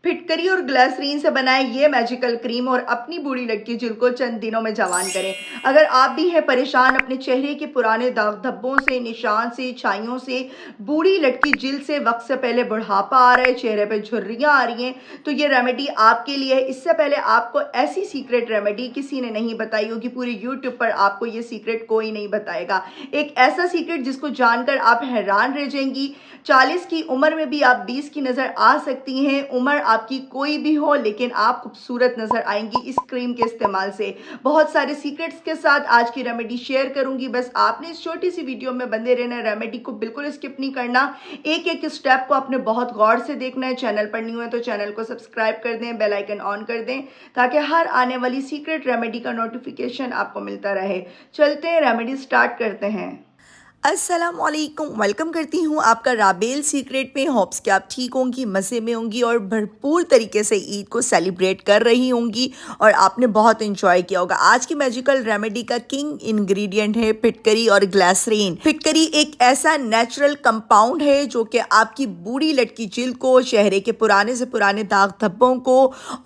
फिटकरी और ग्लिसरीन से बनाए ये मैजिकल क्रीम और अपनी बूढ़ी लड़की जिल को चंद दिनों में जवान करें। अगर आप भी हैं परेशान अपने चेहरे के पुराने दाग धब्बों से, निशान से, छाइयों से, बूढ़ी लड़की जिल से, वक्त से पहले बुढ़ापा आ रहा है, चेहरे पे झुर्रियां आ रही हैं, तो ये रेमेडी आपके लिए है। इससे पहले आपको ऐसी सीक्रेट रेमेडी किसी ने नहीं बताई होगी, पूरे यूट्यूब पर आपको ये सीक्रेट कोई नहीं बताएगा। एक ऐसा सीक्रेट जिसको जानकर आप हैरान रह जाएंगी। 40 की उम्र में भी आप 20 की नजर आ सकती हैं। उम्र आपकी कोई भी हो लेकिन आप खूबसूरत नजर आएंगी इस क्रीम के इस्तेमाल से। बहुत सारे सीक्रेट्स के साथ आज की रेमेडी शेयर करूंगी। बस आपने इस छोटी सी वीडियो में बंदे रहना, रेमेडी को बिल्कुल स्किप नहीं करना। एक एक स्टेप को आपने बहुत गौर से देखना है। चैनल पर न्यू है तो चैनल को सब्सक्राइब कर दें, बेल आइकन ऑन कर दें ताकि हर आने वाली सीक्रेट रेमेडी का नोटिफिकेशन आपको मिलता रहे। चलते हैं, रेमेडी स्टार्ट करते हैं। अस्सलाम वालेकुम, वेलकम करती हूँ आपका राबेल सीक्रेट में। होप्स कि आप ठीक होंगी, मज़े में होंगी और भरपूर तरीके से ईद को सेलिब्रेट कर रही होंगी और आपने बहुत इंजॉय किया होगा। आज की मैजिकल रेमेडी का किंग इंग्रेडिएंट है फिटकरी और ग्लिसरीन। फिटकरी एक ऐसा नेचुरल कंपाउंड है जो कि आपकी बूढ़ी लटकी जिल्द को, चेहरे के पुराने से पुराने दाग धब्बों को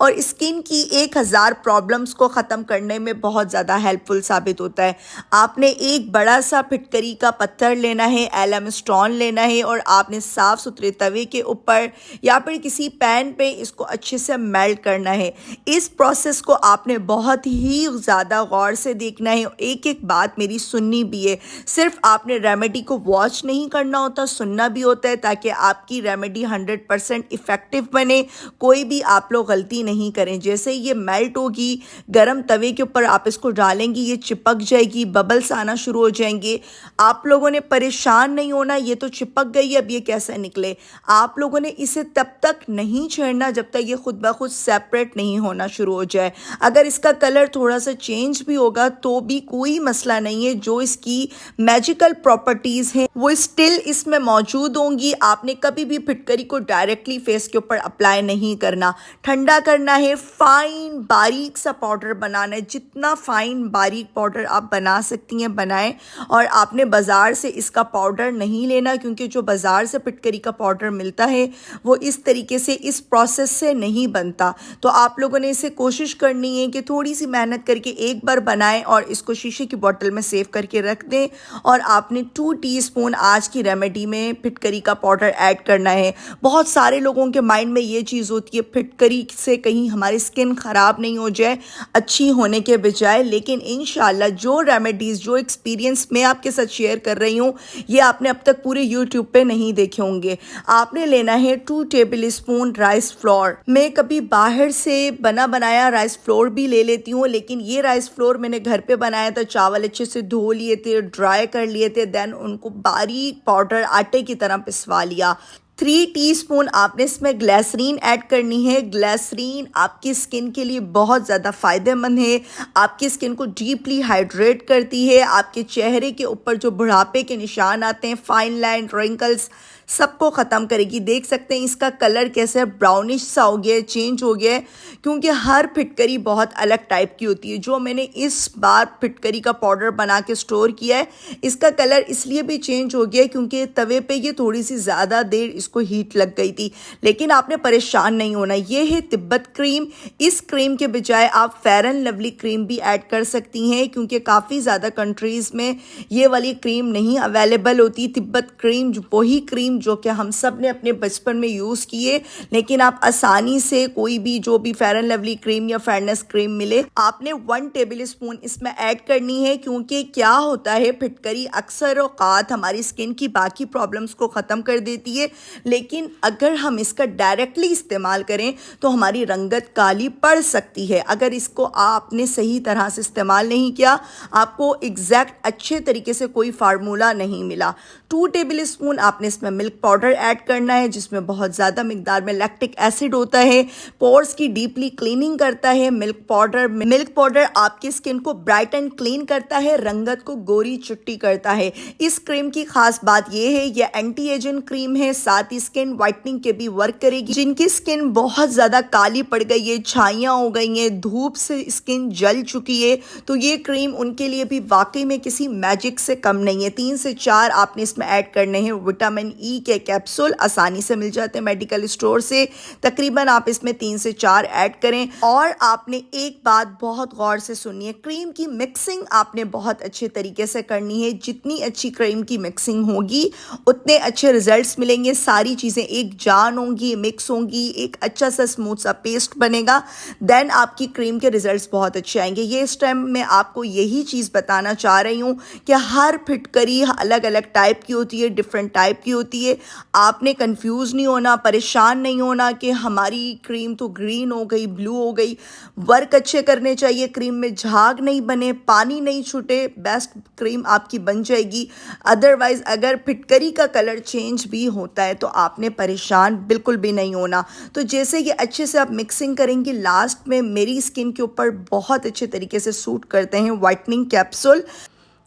और स्किन की 1000 प्रॉब्लम्स को ख़त्म करने में बहुत ज़्यादा हेल्पफुल साबित होता है। आपने एक बड़ा सा फिटकरी का पत्थर लेना है, एलम स्टोन लेना है और आपने साफ सुथरे तवे के ऊपर या फिर किसी पैन पे इसको अच्छे से मेल्ट करना है। इस प्रोसेस को आपने बहुत ही ज़्यादा गौर से देखना है। एक एक बात मेरी सुननी भी है। सिर्फ आपने रेमेडी को वॉच नहीं करना होता, सुनना भी होता है ताकि आपकी रेमेडी 100% इफेक्टिव बने। कोई भी आप लोग गलती नहीं करें। जैसे ये मेल्ट होगी गर्म तवे के ऊपर आप इसको डालेंगी, ये चिपक जाएगी, बबल्स आना शुरू हो जाएंगे। आप लोगों ने परेशान नहीं होना, ये तो चिपक गई, अब ये कैसे निकले। आप लोगों ने इसे तब तक नहीं छेड़ना जब तक ये खुद ब खुद सेपरेट नहीं होना शुरू हो जाए। अगर इसका कलर थोड़ा सा चेंज भी होगा तो भी कोई मसला नहीं है। जो इसकी मैजिकल प्रॉपर्टीज हैं वो स्टिल इसमें मौजूद होंगी। आपने कभी भी फिटकरी को डायरेक्टली फेस के ऊपर अप्लाई नहीं करना, ठंडा करना है, फाइन बारीक सा पाउडर बनाना है। जितना फाइन बारीक पाउडर आप बना सकती हैं बनाएं। और आपने बाज़ार से इसका पाउडर नहीं लेना क्योंकि जो बाज़ार से फिटकरी का पाउडर मिलता है वो इस तरीके से, इस प्रोसेस से नहीं बनता। तो आप लोगों ने इसे कोशिश करनी है कि थोड़ी सी मेहनत करके एक बार बनाएं और इसको शीशे की बोतल में सेव करके रख दें। और आपने 2 टीस्पून आज की रेमेडी में फिटकरी का पाउडर ऐड करना है। बहुत सारे लोगों के माइंड में ये चीज़ होती है फिटकरी से कहीं हमारी स्किन ख़राब नहीं हो जाए अच्छी होने के बजाय। लेकिन इंशाल्लाह जो रेमेडीज़, जो एक्सपीरियंस मैं आपके साथ शेयर कर रही हूँ ये आपने अब तक पूरे यूट्यूब पे नहीं देखे होंगे। आपने लेना है 2 टेबल स्पून राइस फ्लोर। मैं कभी बाहर से बना बनाया राइस फ्लोर भी ले लेती हूँ, लेकिन ये राइस फ्लोर मैंने घर पे बनाया था। चावल अच्छे से धो लिए थे, ड्राई कर लिए थे, देन उनको बारीक पाउडर आटे की तरह पिसवा लिया। 3 टीस्पून आपने इसमें ग्लिसरीन ऐड करनी है। ग्लिसरीन आपकी स्किन के लिए बहुत ज़्यादा फ़ायदेमंद है। आपकी स्किन को डीपली हाइड्रेट करती है। आपके चेहरे के ऊपर जो बुढ़ापे के निशान आते हैं, फाइन लाइन, रिंकल्स, सबको ख़त्म करेगी। देख सकते हैं इसका कलर कैसे ब्राउनिश सा हो गया है, चेंज हो गया है, क्योंकि हर फिटकरी बहुत अलग टाइप की होती है। जो मैंने इस बार फिटकरी का पाउडर बना के स्टोर किया है इसका कलर इसलिए भी चेंज हो गया है क्योंकि तवे पे ये थोड़ी सी ज़्यादा देर इसको हीट लग गई थी। लेकिन आपने परेशान नहीं होना। ये है तिब्बत क्रीम। इस क्रीम के बजाय आप फेयर एंड लवली क्रीम भी ऐड कर सकती हैं क्योंकि काफ़ी ज़्यादा कंट्रीज़ में ये वाली क्रीम नहीं अवेलेबल होती। तिब्बत क्रीम वही क्रीम जो कि हम सब ने अपने बचपन में यूज़ किए, लेकिन आप आसानी से कोई भी जो भी फेयर एंड लवली क्रीम या फेयरनेस क्रीम मिले, आपने 1 टेबल स्पून इसमें ऐड करनी है। क्योंकि क्या होता है फिटकरी अक्सर औकात हमारी स्किन की बाकी प्रॉब्लम्स को ख़त्म कर देती है, लेकिन अगर हम इसका डायरेक्टली इस्तेमाल करें तो हमारी रंगत काली पड़ सकती है। अगर इसको आपने सही तरह से इस्तेमाल नहीं किया, आपको एग्जैक्ट अच्छे तरीके से कोई फार्मूला नहीं मिला। 2 टेबल स्पून आपने इसमें मिल्क पाउडर ऐड करना है जिसमें बहुत ज़्यादा मिकदार में लैक्टिक एसिड होता है, पोर्स की डीपली क्लीनिंग करता है। मिल्क पाउडर आपकी स्किन को ब्राइट एंड क्लीन करता है, रंगत को गोरी चिट्टी करता है। इस क्रीम की खास बात यह है ये एंटी एजिंग क्रीम है, साथ ही स्किन वाइटनिंग के भी वर्क करेगी। जिनकी स्किन बहुत ज़्यादा काली पड़ गई है, छाइयाँ हो गई हैं, धूप से स्किन जल चुकी है, तो ये क्रीम उनके लिए भी वाकई में किसी मैजिक से कम नहीं है। 3 से 4 आपने इसमें ऐड करने हैं विटामिन ई के कैप्सूल आसानी से मिल जाते हैं मेडिकल स्टोर से। तकरीबन आप इसमें 3 से 4 ऐड करें। और आपने एक बात बहुत गौर से सुननी है, क्रीम की मिक्सिंग आपने बहुत अच्छे तरीके से करनी है। जितनी अच्छी क्रीम की मिक्सिंग होगी उतने अच्छे रिजल्ट्स मिलेंगे। सारी चीज़ें एक जान होंगी, मिक्स होंगी, एक अच्छा सा स्मूथ सा पेस्ट बनेगा। देन आपकी क्रीम के रिजल्ट्स बहुत अच्छे आएंगे। ये इस टाइम मैं आपको यही चीज़ बताना चाह रही हूँ कि हर फिटकरी अलग अलग टाइप की होती है, डिफरेंट टाइप की होती है। आपने कंफ्यूज नहीं होना, परेशान नहीं होना कि हमारी क्रीम तो ग्रीन हो गई, ब्लू हो गई। वर्क अच्छे करने चाहिए, क्रीम में झाग नहीं बने, पानी नहीं छूटे, बेस्ट क्रीम आपकी बन जाएगी। अदरवाइज अगर फिटकरी का कलर चेंज भी होता है तो आपने परेशान बिल्कुल भी नहीं होना। तो जैसे ये अच्छे से आप मिक्सिंग करेंगे, लास्ट में मेरी स्किन के ऊपर बहुत अच्छे तरीके से सूट करते हैं वाइटनिंग कैप्सूल।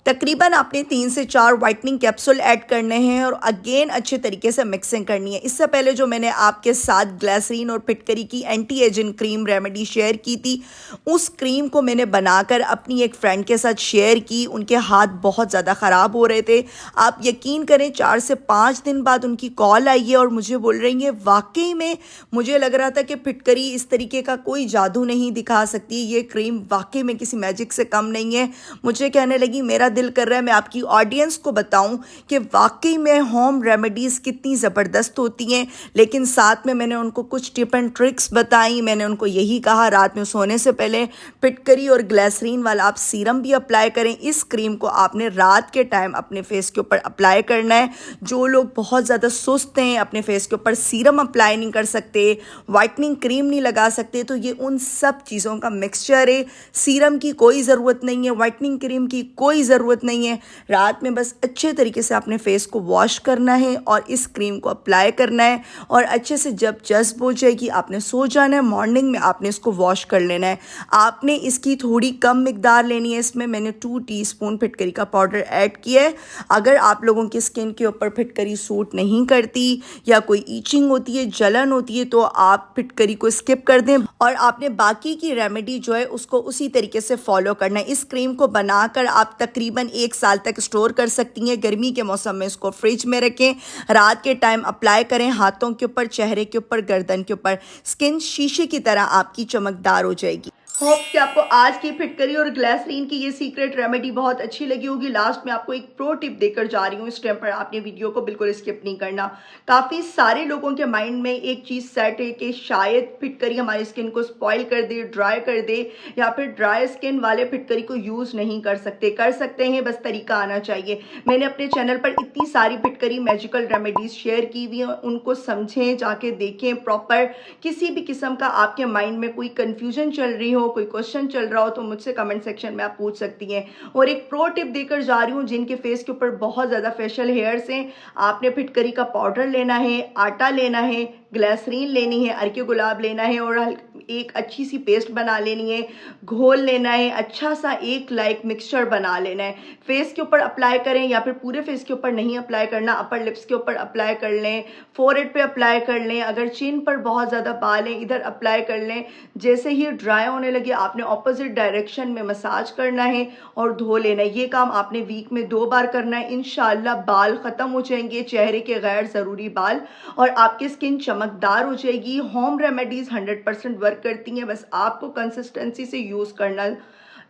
तकरीबन आपने 3 से 4 वाइटनिंग कैप्सूल ऐड करने हैं और अगेन अच्छे तरीके से मिक्सिंग करनी है। इससे पहले जो मैंने आपके साथ ग्लिसरीन और फिटकरी की anti ageing cream remedy share की थी, उस क्रीम को मैंने बनाकर अपनी एक फ्रेंड के साथ शेयर की। उनके हाथ बहुत ज़्यादा ख़राब हो रहे थे। आप यकीन करें 4 से 5 दिन बाद उनकी कॉल आई है और मुझे बोल रही है वाकई में मुझे लग रहा था कि फिटकरी इस तरीके का कोई जादू नहीं दिखा सकती, ये क्रीम वाकई में किसी मैजिक से कम नहीं है। मुझे कहने लगी मेरा दिल कर रहा है मैं आपकी ऑडियंस को बताऊं कि वाकई में होम रेमेडीज़ कितनी ज़बरदस्त होती हैं। लेकिन साथ में मैंने उनको कुछ टिप एंड ट्रिक्स बताई। मैंने उनको यही कहा रात में सोने से पहले फिटकरी और ग्लिसरीन वाला आप सीरम भी अप्लाई करें। इस क्रीम को आपने रात के टाइम अपने फेस के ऊपर अप्लाई करना है। जो लोग बहुत ज़्यादा सुस्त हैं, अपने फेस के ऊपर सीरम अप्लाई नहीं कर सकते, वाइटनिंग क्रीम नहीं लगा सकते, तो ये उन सब चीज़ों का मिक्सचर है। सीरम की कोई ज़रूरत नहीं है, वाइटनिंग क्रीम की कोई ज़रूरत नहीं है। रात में बस अच्छे तरीके से अपने फेस को वॉश करना है और इस क्रीम को अप्लाई करना है और अच्छे से जब जज्ब हो जाएगी आपने सो जाना है। मॉर्निंग में आपने इसको वॉश कर लेना है। आपने इसकी थोड़ी कम मिकदार लेनी है। इसमें मैंने 2 टीस्पून फिटकरी का पाउडर ऐड किया है। अगर आप लोगों की स्किन के ऊपर फिटकरी सूट नहीं करती या कोई ईचिंग होती है, जलन होती है, तो आप फिटकरी को स्किप कर दें और आपने बाकी की रेमेडी जो है उसको उसी तरीके से फॉलो करना है। इस क्रीम को बनाकर आप तकरीबन 1 साल तक स्टोर कर सकती हैं। गर्मी के मौसम में इसको फ्रिज में रखें, रात के टाइम अप्लाई करें हाथों के ऊपर, चेहरे के ऊपर, गर्दन के ऊपर। स्किन शीशे की तरह आपकी चमकदार हो जाएगी। होप कि आपको आज की फिटकरी और ग्लिसरीन की ये सीक्रेट रेमेडी बहुत अच्छी लगी होगी। लास्ट में आपको एक प्रो टिप देकर जा रही हूँ, इस टाइम पर आपने वीडियो को बिल्कुल स्किप नहीं करना। काफ़ी सारे लोगों के माइंड में एक चीज़ सेट है कि शायद फिटकरी हमारी स्किन को स्पॉइल कर दे, ड्राई कर दे, या फिर ड्राई स्किन वाले फिटकरी को यूज़ नहीं कर सकते। कर सकते हैं, बस तरीका आना चाहिए। मैंने अपने चैनल पर इतनी सारी फिटकरी मैजिकल रेमेडीज शेयर की हुई हैं, उनको समझें, जाके देखें प्रॉपर। किसी भी किस्म का आपके माइंड में कोई कन्फ्यूजन चल रही हो, कोई क्वेश्चन चल रहा हो, तो मुझसे कमेंट सेक्शन में आप पूछ सकती हैं। और एक प्रो टिप देकर जा रही हूँ, जिनके फेस के ऊपर बहुत ज़्यादा फेशियल हेयर्स हैं, आपने फिटकरी का पाउडर लेना है, आटा लेना है, ग्लिसरीन लेनी है, अर्के गुलाब लेना है और एक अच्छी सी पेस्ट बना लेनी है, घोल लेना है, अच्छा सा एक लाइक मिक्सचर बना लेना है। फेस के ऊपर अप्लाई करें या फिर पूरे फेस के ऊपर नहीं अप्लाई करना, अपर लिप्स के ऊपर अप्लाई कर लें, फोरहेड पे अप्लाई कर लें, अगर चिन पर बहुत ज़्यादा बाल हैं इधर अप्लाई कर लें। जैसे ही ड्राई होने लगे आपने ऑपोजिट डायरेक्शन में मसाज करना है और धो लेना है। ये काम आपने वीक में 2 बार करना है। इंशाल्लाह बाल ख़त्म हो जाएंगे, चेहरे के गैर ज़रूरी बाल, और आपकी स्किन चमकदार हो जाएगी। होम रेमेडीज़ 100% वर्क करती हैं, बस आपको कंसिस्टेंसी से यूज़ करना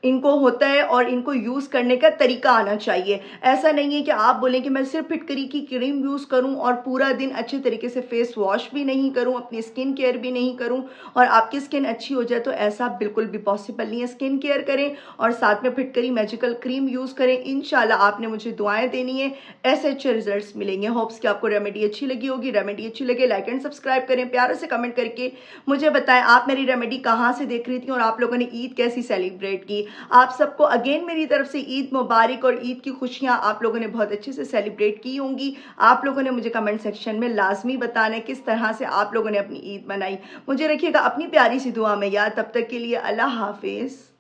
इनको होता है और इनको यूज़ करने का तरीका आना चाहिए। ऐसा नहीं है कि आप बोलें कि मैं सिर्फ फिटकरी की क्रीम यूज़ करूं और पूरा दिन अच्छे तरीके से फेस वॉश भी नहीं करूं, अपनी स्किन केयर भी नहीं करूं और आपकी स्किन अच्छी हो जाए, तो ऐसा बिल्कुल भी पॉसिबल नहीं है। स्किन केयर करें और साथ में फिटकरी मैजिकल क्रीम यूज़ करें। इंशाल्लाह आपने मुझे दुआएं देनी है, ऐसे अच्छे रिजल्ट्स मिलेंगे। होप्स कि आपको रेमेडी अच्छी लगी होगी। रेमेडी अच्छी लगे लाइक एंड सब्सक्राइब करें, प्यारे से कमेंट करके मुझे बताएं आप मेरी रेमेडी कहाँ से देख रही थी और आप लोगों ने ईद कैसी सेलिब्रेट की। आप सबको अगेन मेरी तरफ से ईद मुबारक और ईद की खुशियां आप लोगों ने बहुत अच्छे से सेलिब्रेट की होंगी। आप लोगों ने मुझे कमेंट सेक्शन में लाजमी बताना है किस तरह से आप लोगों ने अपनी ईद मनाई। मुझे रखिएगा अपनी प्यारी सी दुआ में याद। तब तक के लिए अल्लाह हाफिज़।